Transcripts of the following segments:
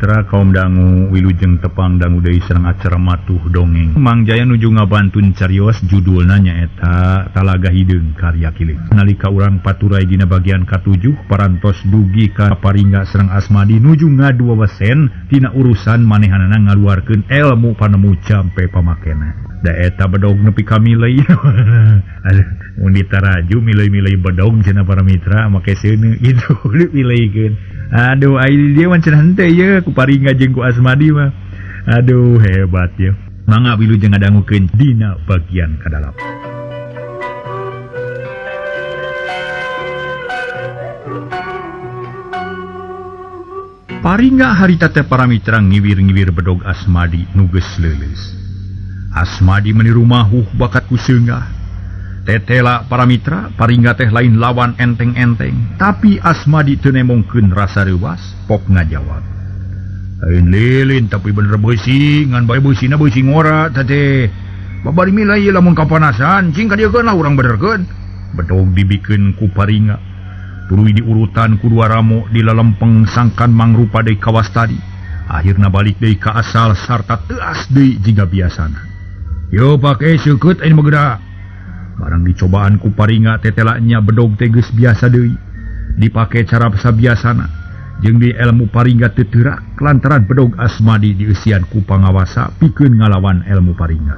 Mitra kaum dangu wilujeng tepang dangu deui sareng acara matuh dongeng. Mang Jaya nuju ngabantun carios judulna nyaeta Talaga Hideung karya Kilih. Nalika urang paturai dina bagian ka-7 parantos dugi ka Paringga sareng Asmadi nuju ngadu wawasen tina urusan manehanana ngaluarkeun ilmu panemu campe pamakena. Da eta bedog nepi ka milei. Aduh, mun ditaraju milei-milei bedog cenah para mitra make seuneu itu dipileikeun. Aduh, aing dia mah cenah henteu ye ku Paringga jeung ku Asmadi mah. Aduh, hebat ya. Mangga wilujeng ngadangukeun dina bagian kadalap. Paringga harita teh para mitra ngiwir-ngiwir bedog Asmadi nu geus leuleus. Asmadi meniru mahuh bakat ku seunggah. Tetela para mitra, Paringga teh lain lawan enteng-enteng, tapi Asmadi teu nemongkeun rasa reuwas, pok ngajawab. Lain lilin tapi bener beusi, ngan bae beusina beusi ngora teh. Babari milai lamun kapanasan, cing ka dieukeun lah urang benerkeun. Bedog dibikeun ku Paringga. Tuluy diurutan ku dua ramo di lalempeng sangkan mangrupa deui kawas tadi. Akhirna balik deui ka asal sarta teuas deui jiga biasana. Yo pake seukeut aing mageda. Barang dicobaan ku Paringga tetelanya bedog teh geus biasa deui. Dipake cara sabiasana. Jeung di ilmu Paringga teu teurak lantaran bedog Asmadi dieusian ku pangawasa pikeun ngalawan ilmu Paringga.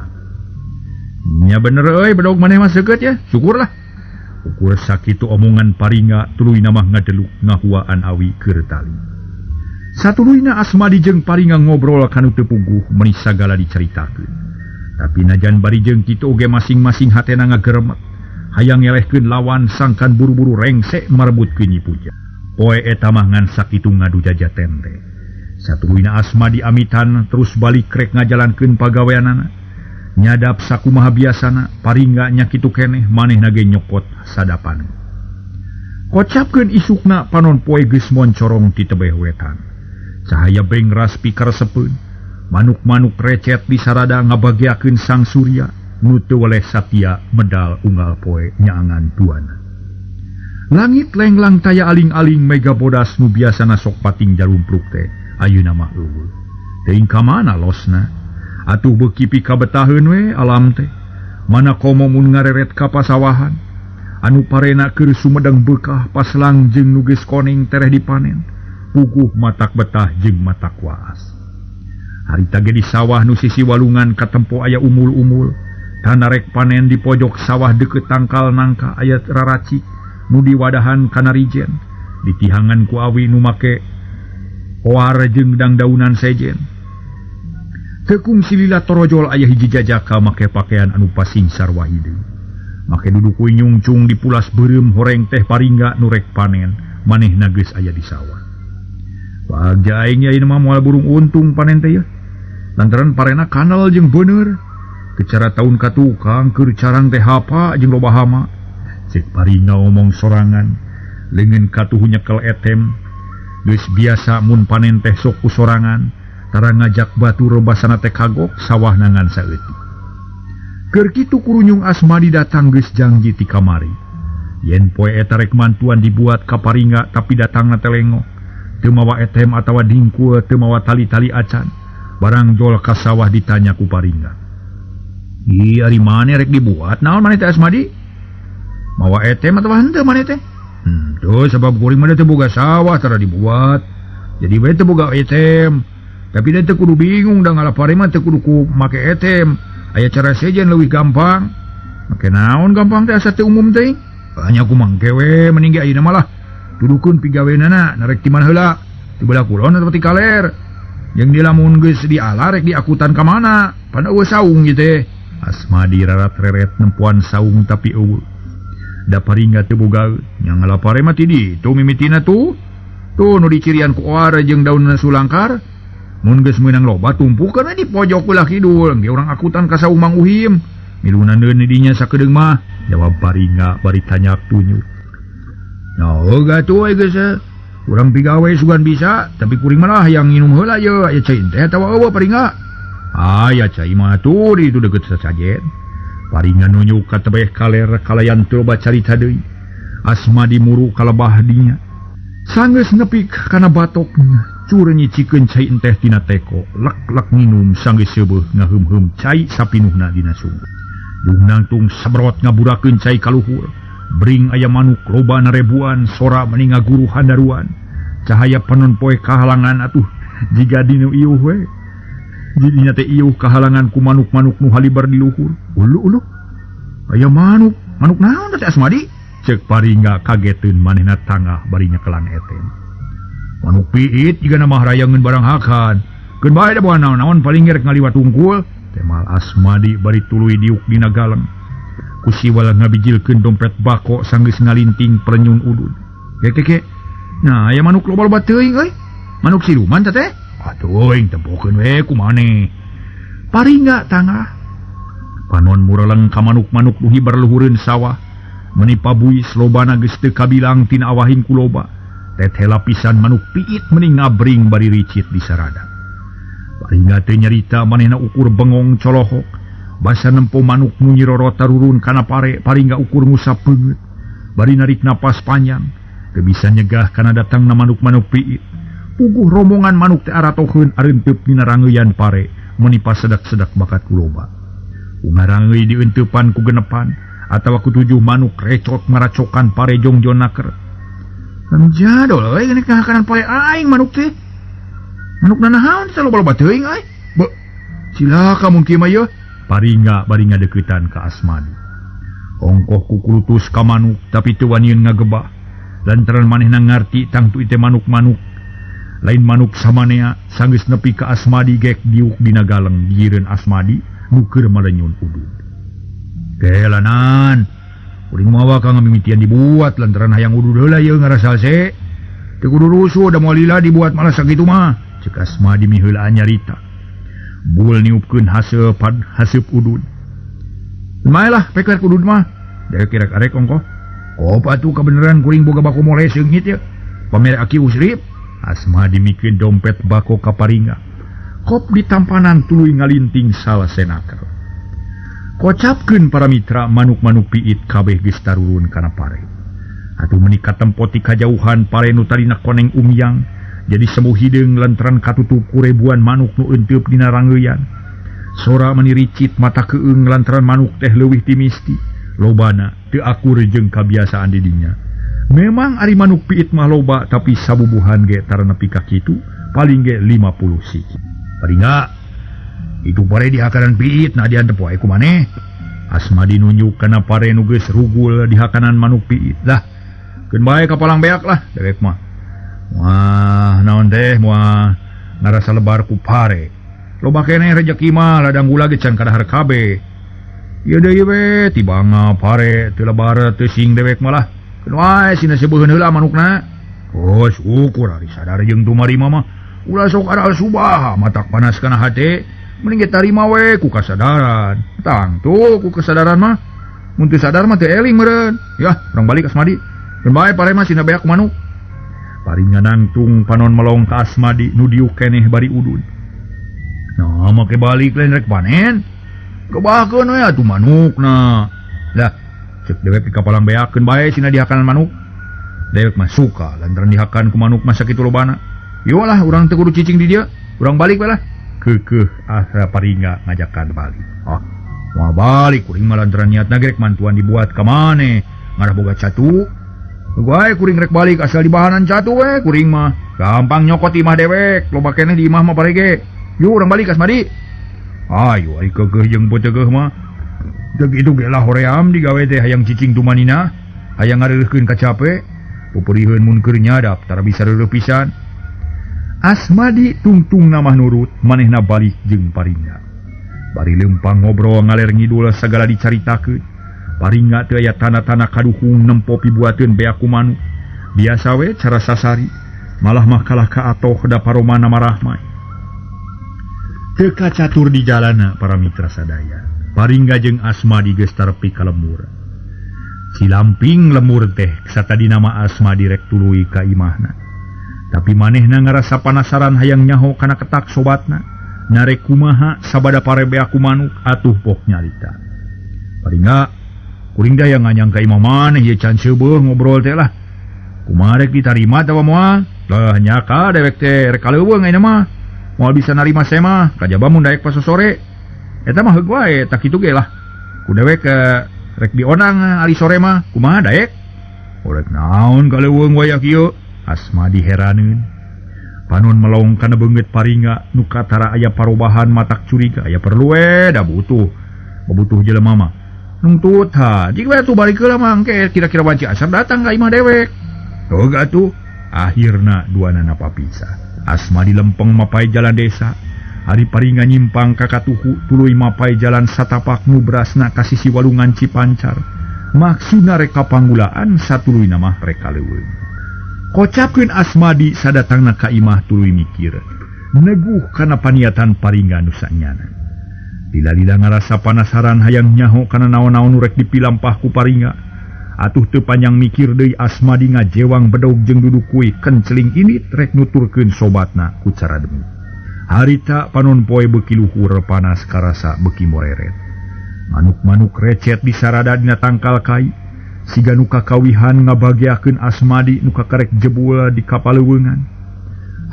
Nya bener euy bedog maneh mah seukeut ya, syukurlah. Ukur sakitu omongan Paringga tuluy namah ngadeluk ngahuaan awi keur tali. Satuluyna Asmadi jeung Paringga ngobrol kanu teu puguh meuni sagala dicaritakeun. Tapi najan bari jeung kitu oge masing-masing hatena ngageremet. Hayang ngelehkeun lawan sangkan buru-buru rengsek marebutkeun Nyi Puja. Poe eta mah ngan sakitu ngadu jajaten teh. Satuluyna Asmadi amitan terus balik rek ngajalankeun pagaweanana. Nyadap sakumaha biasana, Paringga nya kitu keneh manehna ge nyokot sadapan. Kocapkeun isukna panon poe geus moncorong ti tebeh wetan. Cahaya bengras pikaresepeun. Manuk-manuk recet di sarada ngabagiakeun sang surya nu teu weleh satia medal unggal poe nyaangan duana. Langit lenglang taya aling-aling mega bodas nu biasana sok pating jarumpruk teh ayeuna mah eueuh. Teuing ka mana losna? Atuh beuki pikabetaheun we alam teh. Mana komo mun ngareret ka pasawahan anu parena keur sumedang beukah paslang jeung nu geus koneng tereh dipanen. Puguh matak betah jeung matak waas. Harita ge di sawah nu sisi walungan katempo aya umul-umul. Tana rek panen di pojok sawah deukeut tangkal nangka aya raraci nu diwadahan kana rijen. Ditihangan ku awi nu make oar jeung dangdaunan sejen. Tekung silila torojol aya hiji jajaka make pakaian anu pasing sarwa hideung. Make duduk nyungcung di pulas beureum horeng teh Paringga nu rek panen, manehna geus aya di sawah. Bagja aing ieu mah moal burung untung panen teh ya. Lantaran parena kanal jeung bener. Kecara taun ka tukang keur carang teh hapa jeung loba hama. Cek Paringga omong sorangan, leungeun katuh nyekel etem. Geus biasa mun panen teh sok ku sorangan, tara ngajak batu rebasana teh kagok sawah nangan saeutik. Keur kitu kurunyung Asmadi datang geus janji ti kamari. Yen poe eta rek mantuan dibuat ka Paringga tapi datangna teh lengo. Teu mawa etem atawa dingkul, teu mawa tali-tali acan. Barang jol ka sawah ditanya ku Paringga. Ih, ari maneh rek dibuat? Naon maneh teh Asmadi? Mawa etem atawa henteu maneh teh? Tuh sabab kuring mah teu boga sawah tara dibuat. Jadi bae teu boga etem. Tapi da teu kudu bingung da ngalapare mah teu kudu ku make etem. Aya cara sejen leuwih gampang. Make naon gampang teh asa teu umum teh? Hanya ku mangke we mending ge ayeuna mah lah. Dudukeun pigaweunana narek ti mana heula? Ti belah kulon atawa ti kaler? Yang dilamun geus diala rek diakutan ka mana? Pan eueuh saung ieu teh. Asmadi rarat-reret nempuan saung tapi eueuh. Da Paringga teu boga nya ngalapare mah ti ditu mimitina tuh. Tuh nu dicirian ku oar jeung daunna sulangkar. Mun geus meunang loba tumpukeun di pojok belah kidul, ge urang akutan ka saung Mang Uhim. Miluna neun di dinya sakedeung mah. Jawab Paringga bari tanyak tunyuk. Nah, gatuh we geus. Urang pigawe sugan bisa, tapi kuring mah yang nginum heula ye, aya cai teh atawa eueuh Paringga. Aya cai mah tuh di itu deukeut sasajen. Paringga nunjuk ka tebeh kaler kalayan teu loba carita deui. Asmadi muru kalebah dinya. Sanggeus nepik kana batokna, Cur nyicikeun cai teh tina teko, lek minum sanggeus seubeuh ngaheum-heum cai sapinuhna dina sumur. Duh nangtung sabrot ngaburakeun cai kaluhur. Bring aya manuk loba narebuan, sora meni ngaguru handaruan. Cahaya panon poe kahalangan atuh jiga dinu ieuh we. Jidinya teh ieuh kahalangan ku manuk-manuk nu halibar di luhur. Ulu. Aya manuk naon teh Asmadi? Ceuk Paringga kageteun manehna tangah bari nyekelan eten. Manuk piit jiga mah rayangeun barang hakan. Keun bae da boa naon-naon paling rek ngaliwat unggul. Temal Asmadi bari tuluy diuk dina galeng. Ku siwal ngabijilkeun dompet bako sanggeus ngalinting perenyun udud. Keke. Nah, aya manuk loba-loba teuing euy. Manuk siluman teh. Atuh aing tempokeun we ku maneh. Paringga tangah. Panon mureleng ka manuk-manuk nu hibar luhureun sawah. Meni pabuis lobana geus teu kabilang tina awahing ku loba. Teteh lapisan manuk piit meni ngabring bari ricit di sarada. Paringga teh nyarita manehna ukur bengong colohok. Basa nempo manuk nu nyiroro tarurun kana pare. Paringga ukur ngusap beungeut. Bari narik napas panjang. Teu bisa nyegah kana datangna manuk-manuk piit. Puguh rombongan manuk teh aratoheun areunteub dina rangeuyan pare. Meni pasedak-sedak bakat ku loba. Ungarangeuy dieunteupan ku genepan. Atawa ku 7 manuk recot maracokan pare jongjon naker. Jadol euy geuning kahakanan pare aing manuk teh. Manuk nanahaun teh loba-loba teuing euy. Silaka mun kieu mah yeuh. Paringga bari ngadeuketan ka Asmadi. Ongkoh ku kulutus ka manuk tapi teu waniun ngagebah. Lantaran manehna ngarti tangtu teh manuk-manuk. Lain manuk samanea sanggeus nepi ka Asmadi gek diuk dina galeng dieureun Asmadi nu keur malenyun udud. Kelanan, uring mawa ka ngamimitian dibuat lantaran hayang udud heula yeuh ngarasa se. Teu kudu rusuh da moal lila dibuat malah sakitu mah. Ceuk Asmadi miheulaan nyarita. Bul niupkeun haseup udud. Lumayalah peker udud mah. Dek kirek arek ongkoh. Kop atuh kabeneran kuring boga bako mole seungit ya. Pamer aki usrip. Asmadi mikeun dompet bako ka Paringga. Kop ditampanan tuluy ngalinting salah senaker. Kocapkeun para mitra manuk-manuk piit kabeh geus tarurun kana pare. Atuh meuni katempo ti kajauhan pare nu tarina koneng umyang jadi semu hideung lantaran katutup ku ribuan manuk nu eunteub dina rangeuyan. Sora meuni ricit mata keueung lantaran manuk teh leuwih ti misti. Lobana teu akur jeung kabiasaan di dinya. Memang ari manuk piit mah loba tapi sabubuhan ge tara nepi ka kitu paling ge 50 siki. Paringga itu pare di hakanan piit na diantep wae ku maneh. Asmadi nunjuk kana pare nu geus rugul di hakanan manuk piit. Lah, keun bae ka palang beak lah dewek mah. Wah, naon teh moal ngarasa lebar ku pare. Loba keneh rejeki mah ladang gula ge can kadahar kabeh. Ieu deui we tibanga pare teu lebar teu sing dewek mah lah. Keun wae sina sebeuheun heula manukna. Oh, syukur ari sadar jeung tumarima mah. Ulah sok ada subaha matak panas kana hate. Mending kita tarima we ku kasadaran. Tang tuh ku kesadaran mah. Mun teu sadar mah teu eling meureun. Yah, urang balik Asmadi. Keun bae pare mah sina beak manuk. Paringga nangtung panon melong ka Asmadi nu diuk keneh bari udud. Nah, make balik lain rek panen. Kebahakeun we atuh manukna. Lah, ceuk dewek di kapalang beak keun bae sina dihakanan manuk. Dewek mah suka lantaran dihakan ku manuk mah sakitu lobana. Yo lah urang teu kudu cicing di dieu. Urang balik we lah. Keukeuh asa Paringga ngajakan balik. Moal balik kuring mah lantaran niatna gerek mantuan dibuat ka maneh. Ngarah boga catu. Wae kuring rek balik asal dibahanan catu we kuring mah. Gampang nyokot imah dewek. Loba keneh di imah mah parege. Yuk urang balik Asmadi. Ayo ari keukeuh jeung beuteugeuh mah. Teu kitu ge lah hoream digawe teh hayang cicing tumanina. Hayang ngareureuhkeun ka cape. Pupurieun mun keur nyadap tara bisa reureuh pisan. Asmadi tungtung namah nurut manehna balik jeung Paringga. Bari leumpang ngobrol ngaler ngidul sagala dicaritakeun. Paringga teu aya tanda-tanda kaduhung nempo pibuateun beak ku manuk. Biasa we cara sasari, malah mah kalah ka atoh da paromana marah mah. Teu kacatur di jalana para mitra sadaya. Paringga jeung Asmadi geus tarepi ka lembur. Cilamping lemur teh satadina mah Asmadi rek tuluy ka imahna. Tapi manehna ngarasa panasaran hayang nyaho kana ketak sobatna. Narek kumaha sabada pare beak ku manuk atuh pok nyarita. Paringga, kuring daya nganyang ka imah maneh ye can seubeuh ngobrol teh lah. Kumaha rek ditarima tawa moal? Lah nyaka dewek teh rek kaleuweung ayeuna mah. Moal bisa narima saya mah kajaba mun daek pas sore. Eta mah heug wae tak kitu ge lah. Ku dewek rek dionang ali sore mah kumaha daek? Orek naon kaleuweung wayah kieu? Asmadi heraneun. Panon melong kana beungeut paringga nu katara aya parobahan matak curiga aya perlu da butuh jelema mah. Nungtut ha, jika atuh balik heula mah engke kira-kira banci asar datang ka imah dewek. Tog atuh. Akhirna duanana papisah. Asmadi lempeng mapai jalan desa. Hari paringga nyimpang ka katuhu tuluy mapai jalan satapak nu berasna ka sisi walungan Cipancar. Maksudna rek kapanggulaan satuluyna mah rek kaleuweung. Kocapkeun Asmadi sadatangna ka imah tuluy mikir. Neguh kana paniatan paringga nu sanyana. Lila-lila ngarasa panasaran hayang nyaho kana naon-naon nu rek dipilampah ku paringga. Atuh teu panjang mikir deui Asmadi ngajewang bedog jeung duduk kuy kenceling ini rek nuturkeun sobatna ku cara demi. Harita panon poe beuki luhur panas karasa beuki moreret. Manuk-manuk recet disarada dina tangkal kai. Siga nu kakawihan ngabageakeun Asmadi nu kakarek jebul di kapaleuweungan.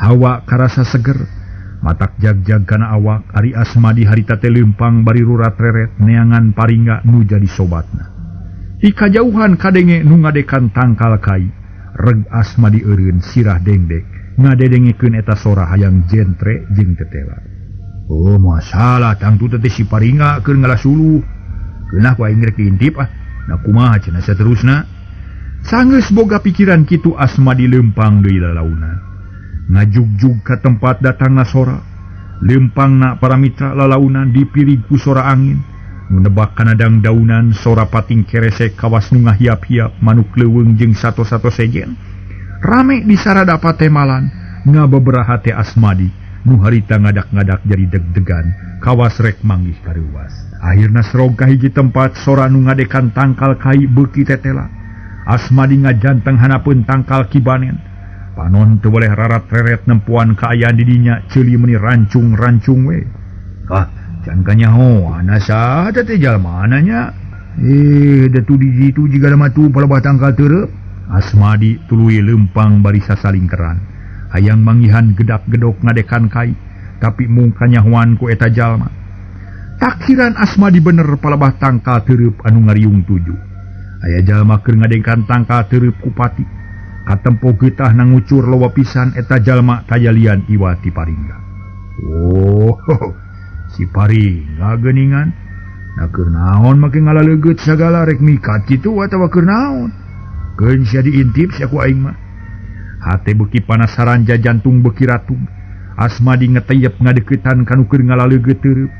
Hawa karasa seger. Matak jag-jag kana awak ari Asmadi harita teh leumpang bari rurat reret neangan paringga nu jadi sobatna. Di kajauhan kadenge nu ngadekan tangkal kai, reg Asmadi eureun sirah dengdek ngadedengekeun eta sora hayang jentre jeung tetela. Oh masalah tangtu teh si paringga keur ngalasuluh. Keunah ku aing rek diintip na kumaha cenah saterusna. Sanggeus boga pikiran kitu Asmadi leumpang deui lalaunan. Ngajugjug ka tempat datangna sora. Leumpangna para mitra lalaunan dipilih ku sora angin. Menebak kanadang daunan sora pating kerese kawas nu ngahiap-hiap manuk leuweung jeung sato-sato sejen. Rame di sarada patemalan ngababaraha teh Asmadi nu harita ngadak-ngadak jadi deg-degan kawas rek manggih kareuwas. Akhirna serog ka hiji tempat sora nu ngadekan tangkal kai beuki tetela. Asmadi ngajanteng hanapeun tangkal kibanen. Panon teu boleh rarat reret nempuan kaayaan di dinya ceuli meuni rancung-rancung we. Can kanyaho, ana sada teh jalma ananya. Datu di situ jika ada matu palebah tangkal terep. Asmadi tuluy leumpang bari sasalingkeran. Hayang manggihan gedak-gedok ngadekan kai, tapi mung kanyahoan ku eta jalma. Takhiran Asmadi bener palebah tangkal terep anu ngariung tuju. Aya jalma keur ngadekan tangkal terep ku pati. Katempo geutah nangucur loba pisan eta jalma tayalian iwati paringga. Oh, si paringga geuningan. Na keur naon make ngalaleugeut sagala rek mikat kitu atawa keur naon? Keun sia diintip sia ku aing mah. Hate beuki panasaran jajantung beuki ratug. Asmadi ngeteyep ngadeuketan kanu keur ngalaleugeut teureub.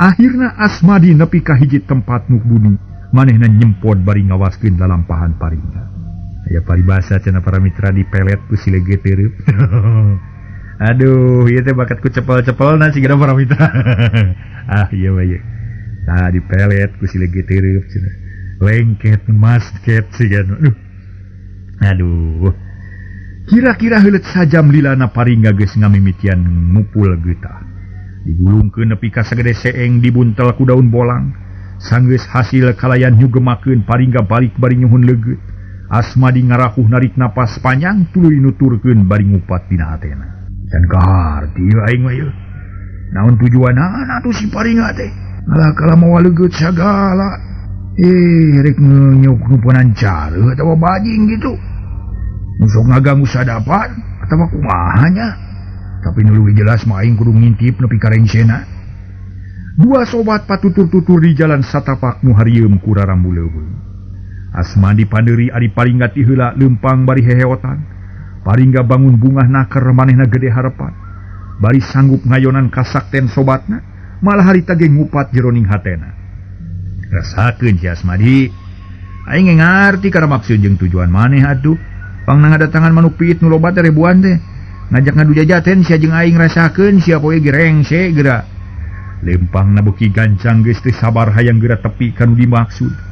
Akhirna Asmadi nepi ka hiji tempat nu bumi, manehna nyempod bari ngawaskeun lalampahan paringga. Aya paribasa cenah para mitra dipelet ku si lege teureub. Aduh, ieu teh bakat ku cepel-cepelna sigana para mitra. Ieu mah ieu. Tah dipelet ku si lege teureub cenah. Lengket masket sigana. Aduh. Kira-kira heuleut sajam lilana paringga geus ngamimitian mupul geutah. Digulungkeun nepi ka sagede seeng dibuntel ku daun bolang. Sanggeus hasil kalayan nyugemakeun paringga balik bari nyuhun legeut. Asmadi ngarahuh narik napas panjang tuluy nuturkeun bari ngupat dina hatena. Can kaharti aing mah ieu. Naon tujuanna atuh si paringga teh? Ngalakala moal legeut sagala. Rek ngenyuk nu panancareuh atawa bajing gitu. Nu sok ngaganggu sadapan atawa kumaha nya? Tapi nu leuwih jelas mah aing kudu ngintip nepi ka rengsena. Dua sobat patutur-tutur di jalan satapak nu harieum ku rarambu leuweung. Asmadi panderi ari paringga ti heula leumpang bari heheotan. Paringga bangun bungah naker manehna gede harepan. Bari sanggup ngayonan kasakten sobatna, malah harita ge ngupat jeroning hatena. Rasakeun si Asmadi, aing ngarti kana maksud jeung tujuan maneh atuh. Pangna ngadatangan manuk piit nu loba teh ribuan teh. Ngajak ngadu jajaten sia jeung aing rasakeun sia poe ge rengse geura. Lempangna beuki gancang geus teu sabar hayang geura tepi kanu dimaksud.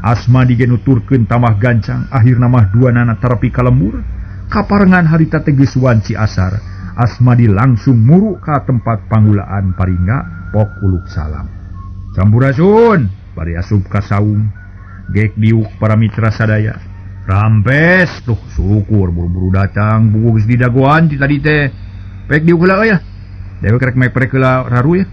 Asmadi ge nuturkeun tamah gancang, akhirna mah duanana terepi ka lembur. Kaparengan harita teh geus wanci asar. Asmadi langsung muru ka tempat panggulaan paringga pok uluk salam. Sampurasun, bari asup ka saung. Gek diuk para mitra sadaya. Rampes tuh syukur buru-buru datang bugus di dagoan ti tadi teh pek diulah ya dewe kerek mepek heula raru ya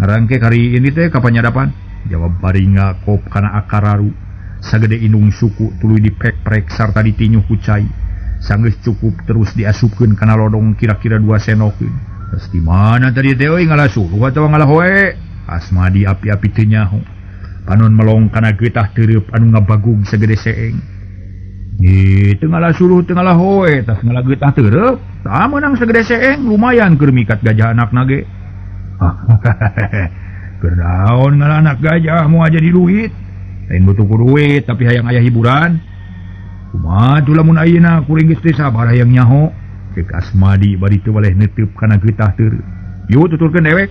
ngarangke kari ini teh kapan nyadapan jawab Paringa kop kana akar raru sagede indung suku tuluy dipek-prek sarta ditinyuh ku cai sanggeus cukup terus diasupkeun kana lodong kira-kira 2 senokeun terus di mana tadi teh euy ngalasuluh atawa ngalahoe Asmadi api-api teu nyaho panon melong kana geutah teureub anu ngabagug sagede seeng gitu ngalasuluh teu ngalahoe tas ngalageutah teureub tah meunang sagede seeng lumayan keur mikat gajah anakna ge keur daon ngalanak gajah moal jadi duit lain butuh duit tapi hayang aya hiburan kumaha lamun ayeuna kuring geus teu sabar hayang nyaho ceuk Asmadi bari teu waleh neuteup kana geutah teureub yu tuturkeun dewek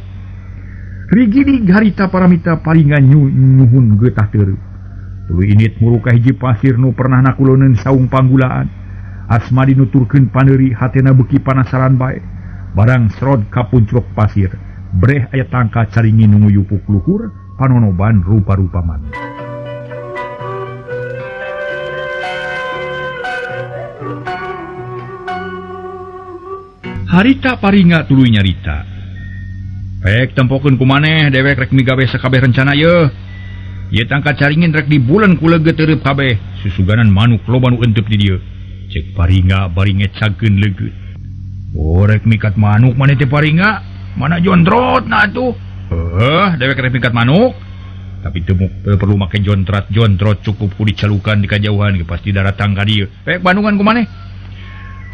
rigidi harita paramita Paringa nyuhun geutah teureub tuluy init muru ka hiji pasir nu pernah nakuloneun saung panggulaan Asmadi nuturkeun paneuri hatena beuki panasaran bae barang srod ka puncuk pasir breh aya tangka caringin nu nguyupuk luhur panonoban rupa-rupa manuk harita Paringa tuluy nyarita pek tempokeun kumaneh dewek rek migawe sakabeh rencana ye ieu tangka caringin rek di bulan kuleget teureub kabeh susuganan manuk loba nu euteup di dieu cek Paringa bari ngecagkeun leget rek mikat manuk maneh teh Paringa mana jontrot na atuh dewek rek mikat manuk tapi teu perlu make jontrot cukup ku dicalukan di kajauhan ge pasti daratang ka dieu pek bandungan kumaneh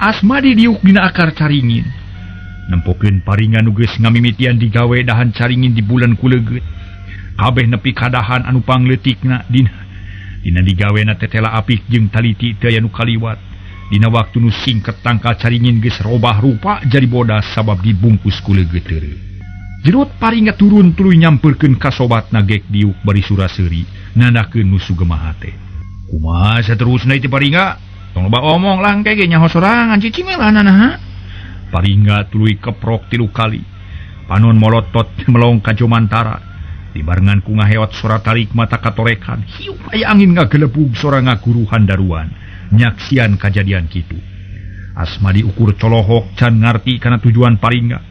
Asmadi diuk dina akar caringin nempokeun Paringa nu geus ngamimitian digawe dahan caringin di bulan kuleget kabeh nepi kadahan anu pangleutikna dina digawena tetela apik jeung taliti teu aya nu kaliwat dina waktu nu singket tangka caringin geus robah rupa jadi bodas sabab dibungkus ku leget teureub jerot Paringa turun tuluy nyampeurkeun ka sobatna gek diuk bari suraseuri nandakeun nu sugemaha teh kumaha saterusna ieu Paringa tong loba omong langke ge nyaho sorangan cicimelanana ha Paringa tuluy keprok 3 kali panon molotot melong ka Jomantara dibarengan ku ngaheot sora tarik mata katorekan hiup aya angin ngagelebug sora ngaguruhan daruan nyaksian kajadian kitu Asmadi ukur colohok can ngarti kana tujuan Paringa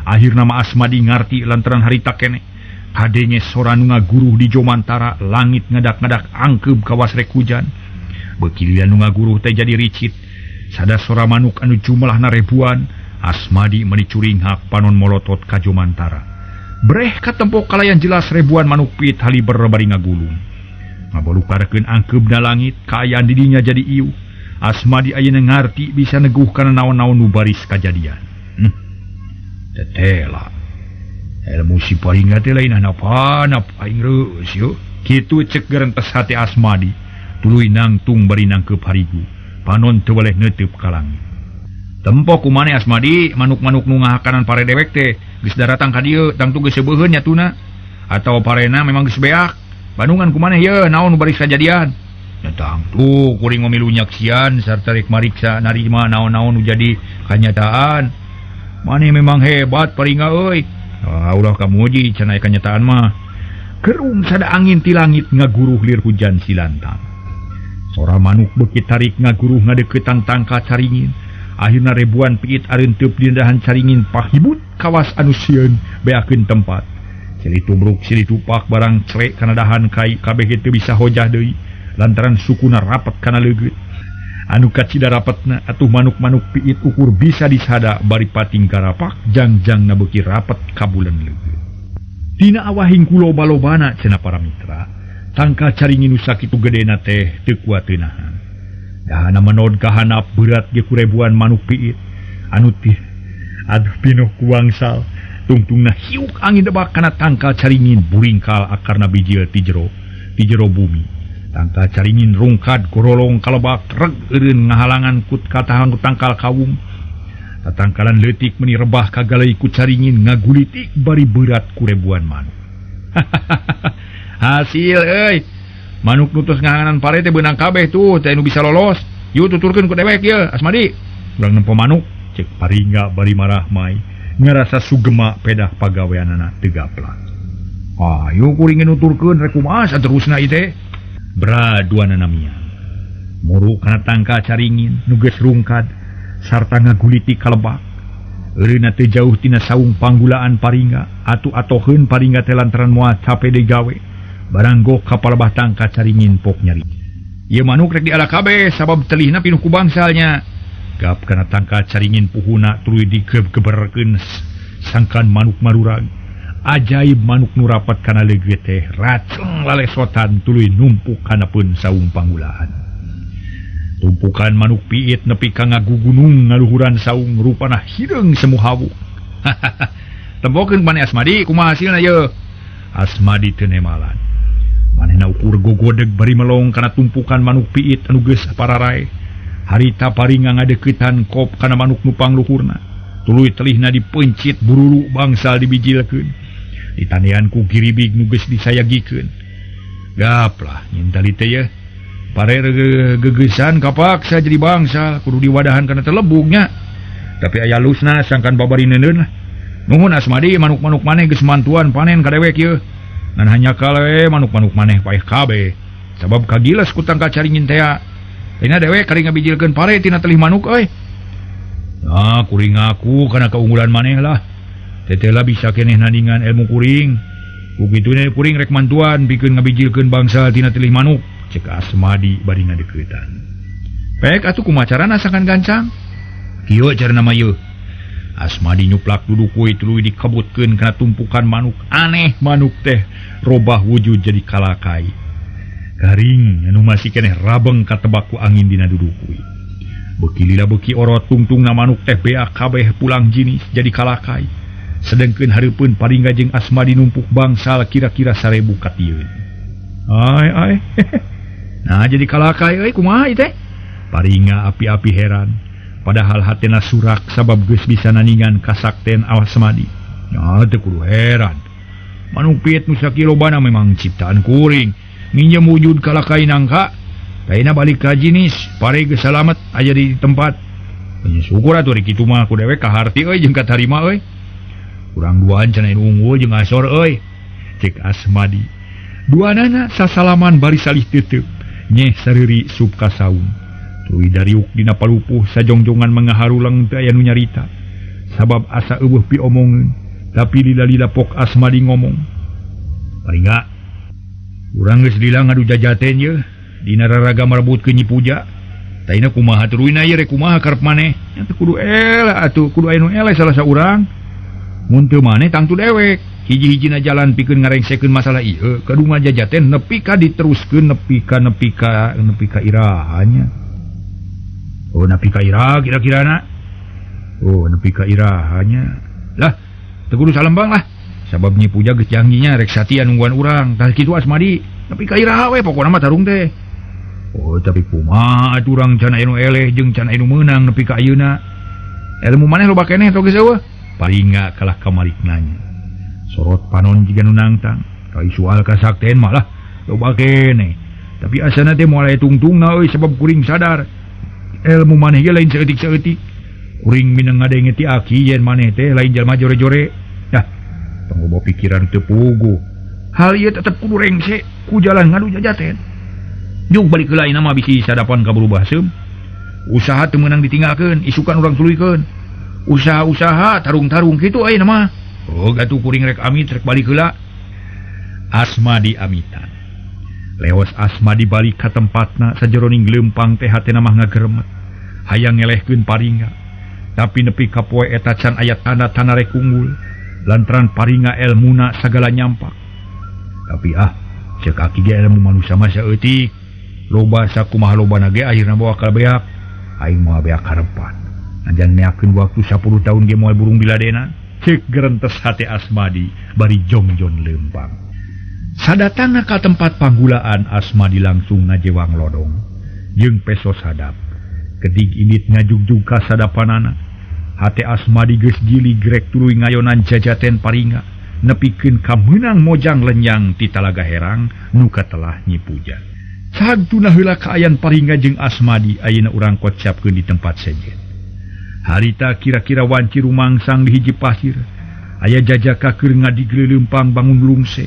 akhirna mah Asmadi ngarti lantaran harita keneh kadenge sora nu ngaguruh di Jomantara langit ngadak-ngadak angkeub kawas rek hujan beuki lian nu ngaguruh teh jadi ricit sada sora manuk anu jumlahna ribuan Asmadi meuni curing hak panon molotot ka Jomantara breh katempo kalayan jelas ribuan manuk pit haliber bari ngagulung ngabolukarkeun angkeubna langit kaayaan didinya jadi ieu Asmadi ayeuna ngarti bisa neguh kana naon-naon nu baris kajadian tetela ilmu si Paringa teh lain hanapa-napa aing reus yo kitu cek gerentes hati Asmadi tuluy nangtung bari nangkeup harigu panon teu waleh neuteup ka langit tempo kumaneh Asmadi manuk-manuk nu ngahakanan pare dewek teh geus daratang ka dieu tangtu geus seubeheun nyatuna atawa parena memang geus beak bandungan kumaneh ye naon nu baris kajadian nya tangtu kuring mamilu nyaksian sarta rek mariksa narima naon-naon nu jadi kanyataan maneh memang hebat Paringa euy ulah kamuji cenah kanyataan mah kerum sada angin ti langit ngaguruh lir hujan silantang sora manuk beuki tarik ngaguruh ngadeukeutang tangka caringin akhirna ribuan piit areunteup di dahan caringin pahibut kawas anu sieun beakeun tempat silih tumruk silih tupak barang crek kana dahan kai kabeh teu bisa hojah deui lantaran sukuna rapet kana leget anu kacida rapetna atuh manuk-manuk piit ukur bisa disada bari pating karapak jangjangna beuki rapet ka bulan leget dina awahing kuloba-lobana cenah para mitra tangka caringin nu sakitu gedena teh teu kuat teu nahan dahana menod kahanap berat ge ribuan manuk piit anu tih aduh pinuh kuwangsal tungtungna hiuk angin debak kana tangka caringin buringkal akarna bijil ti jero bumi tangka caringin rungkad gorolong kalebak reg eureun ngahalangan kut katahan ku tangkal kawung tatangkalan leutik meuni rebah kagalei ku caringin ngagulitik bari berat ku ribuan manuk hasil euy manuk nutus ngahanganan pare teh beunang kabeh tuh teh nu bisa lolos yu tuturkeun ku dewek ye Asmadi urang nempo manuk cek Paringa bari marah mai ngarasa sugema pedah pagaweanana teu gaplak yu kuring nuturkeun rek kumaha saterusna ieu teh braduanana mian muru kana tangka caringin nuges rungkad sarta ngaguliti kalebak eureuna teu jauh tina saung panggulaan paringga atu-atoheun paringga teh lantaran moal capek deui gawe barang gok ka palebah tangka caringin pok nyari ieu manuk rek diala kabeh sabab telihna pinuh ku bangsalnya gap kana tangka caringin puhuna tuluy digeber-geberkeun sangkan manuk marurag ajaib manuk nu rapat kana leugeuh teh raceng lalesotan tuluy numpuk hanapeun saung panggulaan. Tumpukan manuk piit nepi ka ngagugunung ngaluhuran saung rupana hideung semu hawu. Tembokeun maneh Asmadi kumaha hasilna ye? Asmadi teu nemalan. Manehna ukur gogodeg bari melong kana tumpukan manuk piit anu geus pararae. Harita paringa ngadeuketan kop kana manuk nu pangluhurna. Tuluy telihna dipencit bururu bangsal dibijilkeun. Ditanean ku giribig nu geus disayagikeun. Gaplah nyintali teh ye. Pare gegesan kapaksa jadi bangsa kudu diwadahan kana telebugnya. Tapi aya lusna sangkan babari neuneun. Nuhun Asmadi manuk-manuk maneh geus mantuan panen kadewek ye. Ngan hanya kale manuk-manuk maneh paeh kabeh. Sabab kagiles ku tangka caringin teh. Dina dewek kari ngabijilkeun pare tina telih manuk euy. Nah, kuring aku kana keunggulan maneh lah. Tetela bisa keneh nandingan ilmu kuring. Begitune kuring rek mantuan pikeun ngabijilkeun bangsa tina telih manuk, cek Asmadi bari ngadeuketan. Pek atuh kumaha carana sakan gancang? Kieu carana mah yeuh. Asmadi nyuplak duduk we tuluy dikebutkeun kana tumpukan manuk aneh manuk teh robah wujud jadi kalakai. Garing anu masih keneh rabeng katebak ku angin dina duduk we. Beuki lila beuki orot tungtungna manuk teh beak kabeh pulang jinis jadi kalakai. Sedengkeun hareupeun paringga jeung Asmadi numpuk bangsal kira-kira 1000 katieun. Ai. Nah jadi kalakai euy kumaha ieu teh? Paringga api-api heran. Padahal hatena surak sabab geus bisa nandingan kasakten Asmadi. Nya teu kudu heran. Manuk piit nu sakilobana memang ciptaan kuring. Minjem wujud kalakai nangka. Taina balik ka jinis, pare geus salamet aya di tempat. Nya syukur atuh rek kitu mah ku dewek kaharti euy jeung katarima euy. Kurang duaan cenah unggul jeung asor euy. Cek Asmadi. Duanana sasalaman bari salih teuteub. Nyeh sareuri sup ka saung. Tuluy dariuk dina palupuh sajongjongan mangaharuleng teu aya nu nyarita. Sabab asa eueuh pi omongeun, tapi lila-lila pok Asmadi ngomong. Paringga. Urang geus lila ngadu jajaten ye dina raraga marebutkeun Nyi Puja. Taina kumaha tuluy na ye rek kumaha karep maneh? Nya teu kudu eleh atuh, kudu aya nu eleh salah saurang. Mun teu maneh tangtu dewek, hiji-hijina jalan pikeun ngarengsekeun masalah ieu, kudu ngajajaten nepi ka diteruskeun nepi ka irahannya. Oh, nepi ka iraha kira-kirana. Oh, nepi ka irahannya. Lah, teu kudu salembang lah. Sabab Nyi Puja geus janjinya rek satia nungguan urang. Tah kitu Asmadi, nepi ka iraha we pokona mah tarung teh. Oh, tapi kumaha atuh urang can aya nu eleh jeung can aya nu meunang nepi ka ayeuna. Ilmu maneh loba keneh to geus eueuh. Paringga kalah kamarik nanya. Sorot panon jiga nu nangtang. Kai soal kasakten malah loba keneh. Tapi asana teh moal aya tungtungna euy sabab kuring sadar. Ilmu maneh ge lain saeutik-saeutik. Kuring mineng ngadenge ti aki yen maneh teh lain jalma jore-jore. Dah, tong loba pikiran teu puguh. Hal ieu tetep kudu rengse ku jalan ngadu jajaten. Jung balik heula ayeuna mah bisi sadapan ka berubah seum. Usaha teu meunang ditinggalkeun, isukan urang tuluykeun. Usaha-usaha tarung-tarung gitu ayeuna mah. Oh gatuh kuring rek amit rek balik heula. Asmadi amitan. Leos Asmadi balik ka tempatna sajeroning leumpang teh hatena mah ngageremet. Hayang ngelehkeun paringga. Tapi nepi ka poe eta can aya tanda-tanda rek unggul. Lantaran paringga elmuna sagala nyampak. Tapi cek aki ge ilmu manusia mah saeutik. Loba sakumaha lobana ge akhirna bawa ka beak. Aing moal beak harepan. Anjan neakeun waktu 10 tahun ge moal burung biladena. Cek gerentes hati Asmadi bari jongjon leumpang. Sadatangna ka tempat panggulaan Asmadi langsung ngajewang lodong. Jeung pesos hadap. Kedig init ngajugjug ka sadapanana. Hati Asmadi geus gilig rek tuluy ngayonan jajaten paringga. Nepikeun ka meunang mojang lenyang ti Talaga Herang nu katelah Nyi Puja. Sagtuna heula kaayan paringga jeung Asmadi ayeuna urang kocapkeun di tempat sejen. Harita kira-kira wanci rumangsang di hiji pasir. Aya jajaka keur ngadigli leumpang bangun lungse.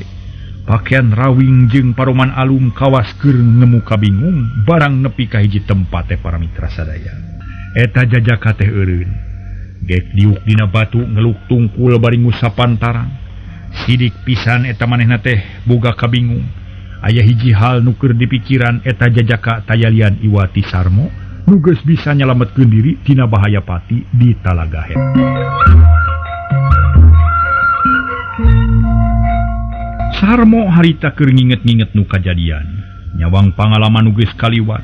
pakaian rawing jeung paroman alum kawas keur nemu kabingung barang nepi ka hiji tempat para mitra sadaya. Eta jajaka teh eureun gek diuk dina batu ngeluk tungkul bari ngusapan tarang. Sidik pisan eta manehna teh boga kabingung. Aya hiji hal nu keur dipikiran eta jajaka tayalian Iwati Sarmo nu geus bisa nyalametkeun diri tina bahaya pati di Talaga Het. Sarmo harita keur nginget-nginget nu kajadian, nyawang pangalaman nu geus kaliwat.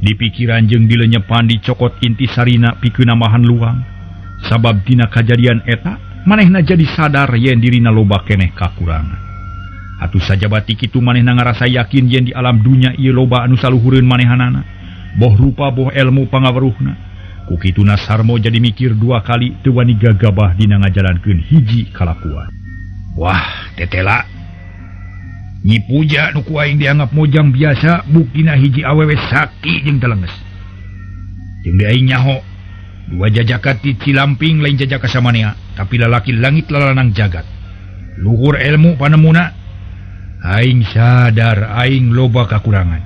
Di pikiran jeung dilenyepan dicokot intisarina pikeun namahan luang. Sabab dina kajadian eta, manehna jadi sadar yen dirina loba keneh kakurangan. Atuh sajabati kitu manehna ngarasa yakin yen di alam dunya ieu loba anu saluhureun manehanana, boh rupa boh ilmu pangaweruhna. Ku kituna Sarmo jadi mikir dua kali teu wani gagabah dina ngajalankeun hiji kalakuan. Wah, tetela Nyi Puja nu ku aing dianggap mojang biasa buktina hiji awewe sakti jeung telenges. Jeung di aing nyaho dua jajaka ti Cilamping lain jajaka samanea, tapi lalaki langit lalanang jagat. Luhur ilmu panemuna, aing sadar aing loba kakurangan.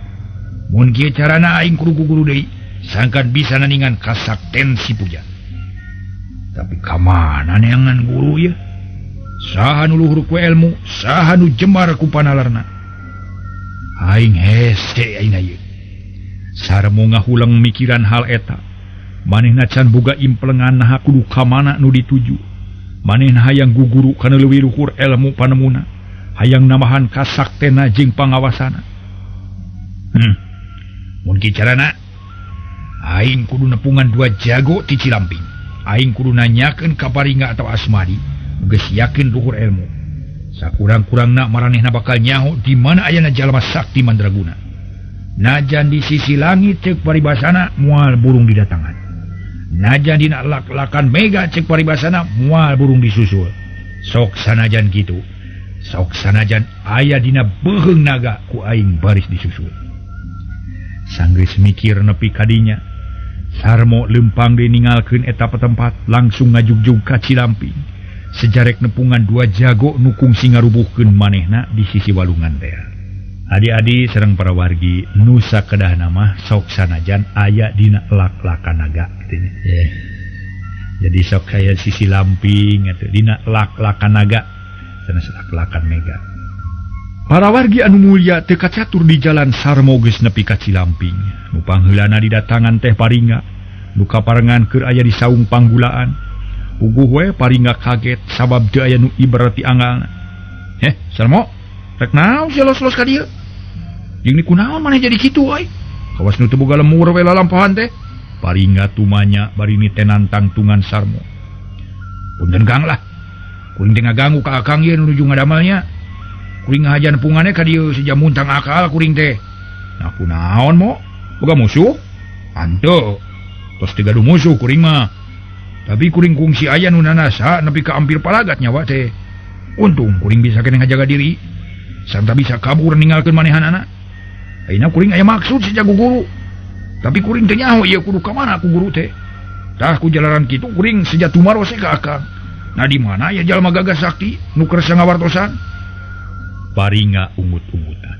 Mun kieu carana aing kudu guru deui, sangkan bisa naningan kasakten si Puja. Tapi kamana neangan guru ya? Saha nu luhur ku ilmu, saha nu jemar ku panalarna. Aing hese aina ieu. Sarmo ngahulang mikiran hal eta. Manehna can boga implengan naha kudu ka mana nu dituju. Manehna hayang guguru kana leuwih luhur ilmu panemuna, hayang namahan kasaktena jeung pangawasana. Mun kieu carana, aing kudu nepungan dua jago ti Cilamping. Aing kudu nanyakeun ka Paringga atau Asmadi. Geus yakin luhur ilmu. Sakurang-kurangna maranehna bakal nyaho di mana ayana jalma sakti mandraguna. Najan di sisi langit ceuk paribasana moal burung didatangan. Najan dina lak-lakan mega ceuk paribasana moal burung disusul. Sok sanajan kitu, sok sanajan aya dina beuheung naga ku aing baris disusul. Sanggeus mikir nepi kadinya, Sarmo lempang deui ningalkeun eta tempat langsung ngajugjug ka Cilamping. Sejarek nepungan dua jago nukung singarubuhkeun manehna di sisi walungan teh. Adi-adi sareng para wargi nusa kedahna mah sok sanajan aya dina lak-lakan naga kitu nya. Jadi sok kaya sisi Lamping atuh dina lak-lakan naga sanes lak-lakan mega. Para wargi anu mulia teu kacatur di jalan Sarmo geus nepi ka Cilamping. Nu pangheulana didatangan teh Paringga, nu kaparengan keur aya di saung panggulaan. Uguh we Paringga kaget sabab teu aya nu ibarati anggalna. Sarmo, rek naon sia los-los ka dieu? Jeung ni kunaon maneh jadi kitu we? Kawas nu teu boga lemur we lalampahan teh. Paringga tumanya bari ni teh nantang tungan Sarmo. Punten Kang lah. Kuring teh ngaganggu ka akang ieu nuju ngadamelnya. Kuring ngahajan nepungannya ka dieu si jamuntang akal kuring teh. Nah kunaon mo? Boga musuh? Hanteu. Tos teu gaduh musuh kuring mah. Tapi kuring kungsi aya nu nanasa nepi ka ampir palagat nyawa teh. Untung kuring bisa kena ngajaga diri, sarta bisa kabur ninggalkeun manehanana. Ayeuna kuring aya maksud si jago guru. Tapi kuring teh nyaho ieu kudu ka mana ku guru teh. Tah ku jalaran kitu kuring sejatuh marose ka akang. Nah di mana ya jalma gagah sakti nu kersa ngawartosan? Paringga ungut-ungutan.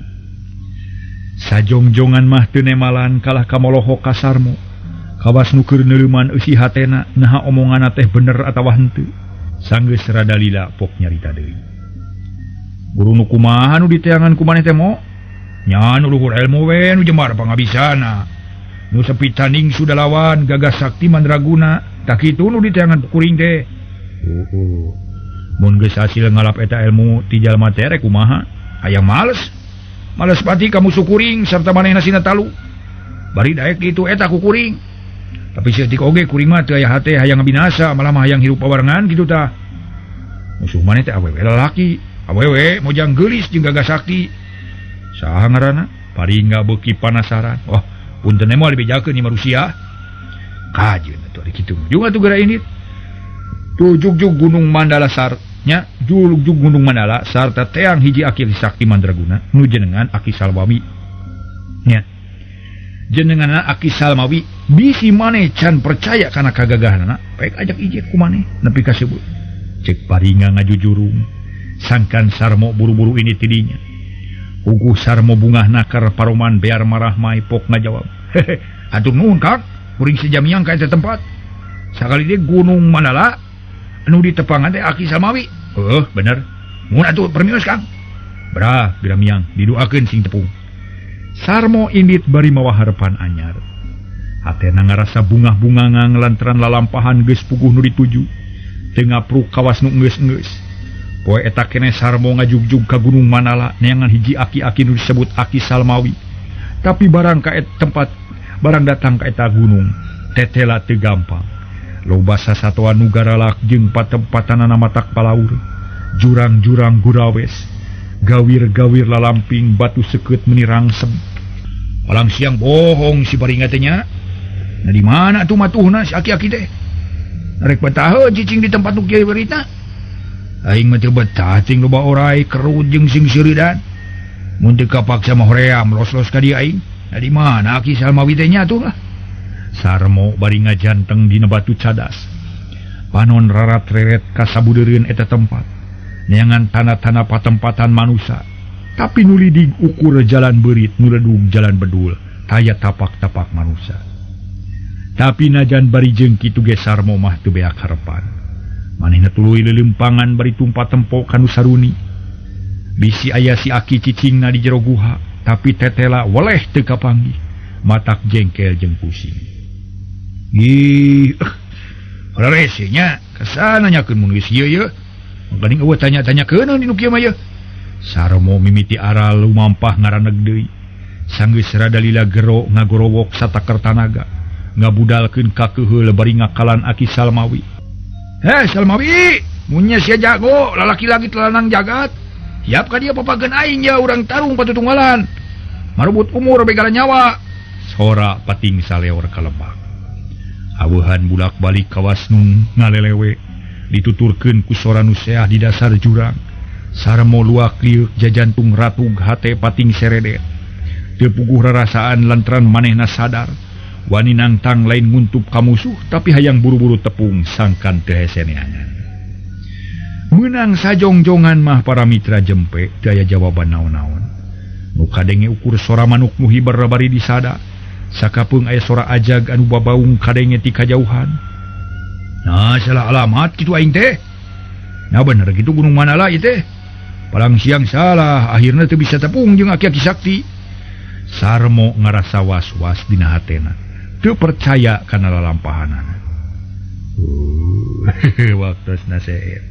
Sajongjongan mah teu nemalan kalah kamolohok ka Sarmo. Kawas nu keur neuleuman eusi hatena naha omonganna teh bener atawa henteu. Sanggeus rada lila pok nyarita deui. Guru nu kumaha nu diteangan ku maneh teh mo? Nya nu luhur ilmu we nu jembar pangabisana. Nu sepi tanding sudah lawan gagah sakti mandraguna. Tak kitu nu diteangan kuring teh. Mun geus hasil ngalap eta ilmu ti jalma teh rek kumaha? Hayang males. Males pati ka musuh kuring sarta manehna sina talu. Bari daek kitu eta ku kuring. Tapi setik oge kuring mah teu aya hate hayang ngabinasa, malah mah hayang hirup pabarengan kitu tah. Musuh maneh teh awewe lalaki, awewe mojang geulis jeung gagah sakti. Saha ngaranna? Paringga beuki panasaran. Wah, punten moal dibejakeun ieu manusia. Kajeun atuh ari kitu. Jeung atuh geura ini. Tu jugjug Gunung Mandala nya, jugjug Gunung Mandala sarta teang hiji akil sakti mandraguna nu jenengan Aki Salmawi. Nya. Jenenganna Aki Salmawi bisi maneh can percaya kana kagagahanna, baik ajak ijit ku maneh nepi ka sebut. Cek Paringga ngajujurung. Sangkan Sarmo buru-buru ini tidinya. Uguh Sarmo bungah nakar paroman bear marah maipok ngajawab. Hehe, atur nuhun Kang, kuring sejamiang ka eta tempat. Sakali dia Gunung Manala anu ditepangan teh Aki Salmawi. Bener. Mun atuh permios Kang. Brah, biramiang didoakeun sing tepung. Sarmo indit bari mawa harapan anyar. Hatena ngarasa bungah-bungangang lantaran lalampahan geus puguh nu dituju. Teu ngapruk kawas nu enggeus-enggeus. Poe eta keneh Sarmo ngajugjug ka Gunung Manala neangan hiji aki-aki nu disebut Aki Salmawi. Tapi barang datang ka eta gunung, tetela teu gampang. Loba sasatoan nu garalak jeung patempatanana matak palaur, jurang-jurang gurawes, gawir-gawir lalamping batu sekeut meuni rangsem. Palang siang bohong si Baringa teh nya. Nah di mana atuh matuhna si aki-aki teh? Rek bataheun cicing di tempat nu kieu berita. Aing mah teu betah cing loba orai kerut jeung sing siridan. Mun teu kapaksa mah hoream los-los ka dieu aing. Nah di mana Aki Salmawi teh nya atuh lah. Sarmo bari ngajanteng dina batu cadas. Panon rarat-reret ka sabudeureun eta tempat. Neangan tanda-tanda patempatan manusia. Tapi nuli diukur jalan berit, nuledug jalan bedul, taya tapak-tapak manusia. Tapi najan bari jeung kitu ge Sarmo mah teu beak harepan. Manehna tuluy leuleumpangan bari tumpat tempo kanu saruni. Bisi aya si Aki cicingna di jero guha, tapi tetela weleh teu kapanggih, matak jengkel jeung pusing. Ih, ora rese nya, kasana nyakeun mun geus ieu ye. Geuning eueuh tanya-tanyakeun dinu kieu mah ye. Sarmo mimiti aral lumampah ngaraneg deui. Sanggeus rada lila gero ngagorowok satakar tanaga, ngabudalkeun ka keuheul bari ngakalan Aki Salmawi. Salmawi, mun nya sia jago lalaki lagi telanang jagat. Siap ka dia papageun aing ya urang tarung patutunggalan. Marebut umur begala nyawa. Sora pating saleor ka lebak. Aweuhan bulak balik kawas nu ngalelewe dituturkeun ku sora nu seah di dasar jurang. Sarmo luak liuk jajantung ratug hate pating seredet. Teu puguh rarasaan lantaran manehna sadar wani nangtang lain nguntup ka musuh tapi hayang buru-buru tepung sangkan teu hese neangan. Meunang sajongjongan mah para mitra jempe teu aya jawaban naon-naon. Nu kadenge ukur sora manuk nu hiber bari disada. Sakapeung aya sora ajag anu babaung kadenge ti kajauhan. Nah, salah alamat kitu aing teh. Nah bener gitu Gunung Manala ieu teh. Palang siang salah, akhirna teu bisa tepung jeung aki-aki sakti. Sarmo ngarasa was-was dina hatena. Teu percaya kana lalampahanana. Waktosna seet.